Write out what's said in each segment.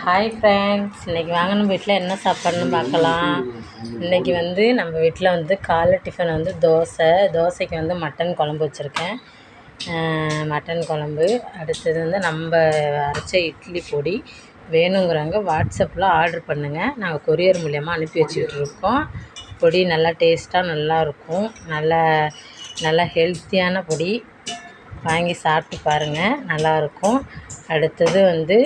Hi friends, இன்றைக்கி வாங்க நம்ம வீட்டில் என்ன சாப்பாடுன்னு பார்க்கலாம். இன்றைக்கி வந்து நம்ம வீட்டில் வந்து காலை டிஃபன் வந்து தோசைக்கு வந்து மட்டன் குழம்பு வச்சுருக்கேன். மட்டன் குழம்பு. அடுத்தது வந்து நம்ம அரைச்ச இட்லி பொடி. வேணுங்கிறவங்க வாட்ஸ்அப்பில் ஆர்டர் பண்ணுங்கள், நாங்கள் கொரியர் மூலயமா அனுப்பி வச்சுக்கிட்டுருக்கோம். பொடி நல்லா டேஸ்ட்டாக நல்லாயிருக்கும். நல்லா ஹெல்த்தியான பொடி. வாங்கி சாப்பிட்டு பாருங்கள், நல்லாயிருக்கும். அடுத்தது வந்து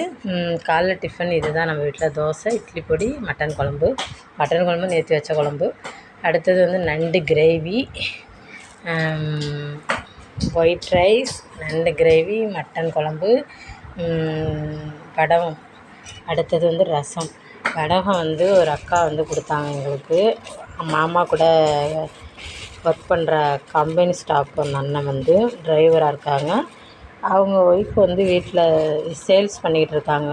காலைல டிஃபன் இது தான் நம்ம வீட்டில். தோசை, இட்லி பொடி, மட்டன் குழம்பு நேற்று வச்ச குழம்பு. அடுத்தது வந்து நண்டு கிரேவி, ஒயிட் ரைஸ், நண்டு கிரேவி, மட்டன் குழம்பு, வடகம். அடுத்தது வந்து ரசம். வடகம் வந்து ஒரு அக்கா வந்து கொடுத்தாங்க எங்களுக்கு. மாமா கூட ஒர்க் பண்ணுற கம்பெனி ஸ்டாஃப் அந்த அண்ணன் வந்து டிரைவராக இருக்காங்க. அவங்க ஒய்ஃப் வந்து வீட்டில் சேல்ஸ் பண்ணிக்கிட்டு இருக்காங்க.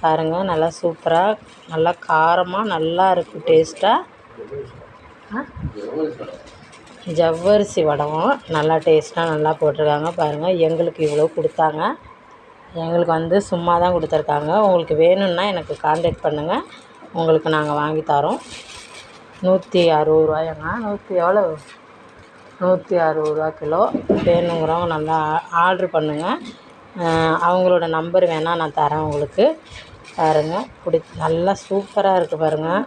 பாருங்கள், நல்லா சூப்பராக, நல்லா காரமாக, நல்லா இருக்குது டேஸ்ட்டாக. ஜவ்வரிசி வடகம் நல்லா டேஸ்ட்டாக நல்லா போட்டிருக்காங்க. பாருங்கள், எங்களுக்கு இவ்வளோ கொடுத்தாங்க. எங்களுக்கு வந்து சும்மா தான் கொடுத்துருக்காங்க. உங்களுக்கு வேணும்னா எனக்கு கான்டாக்ட் பண்ணுங்கள், உங்களுக்கு நாங்கள் வாங்கி தரோம். 160 ரூபாயாங்க. 160 ரூபா கிலோ. வேணுங்கிறவங்க நல்லா ஆர்ட்ரு பண்ணுங்கள். அவங்களோட நம்பர் வேணால் நான் தரேன் உங்களுக்கு. பாருங்கள், நல்லா சூப்பராக இருக்குது. பாருங்கள்,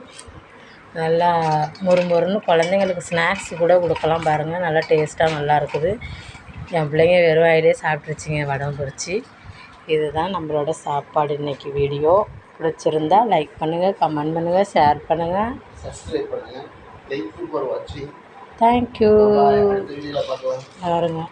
நல்லா மொறுன்னு குழந்தைங்களுக்கு ஸ்நாக்ஸ் கூட கொடுக்கலாம். பாருங்கள், நல்லா டேஸ்ட்டாக நல்லா இருக்குது. என் பிள்ளைங்க வெறும் வாயிலே சாப்பிட்ருச்சிங்க வடம் பொரிச்சு. இதுதான் நம்மளோட சாப்பாடு. இன்றைக்கி வீடியோ பிடிச்சிருந்தா லைக் பண்ணுங்கள், கமெண்ட் பண்ணுங்கள், ஷேர் பண்ணுங்கள், சப்ஸ்கிரைப் பண்ணுங்கள். தேங்க்யூ ஃபார் வாட்சிங். தேங்க்யூ. பாருங்கள்.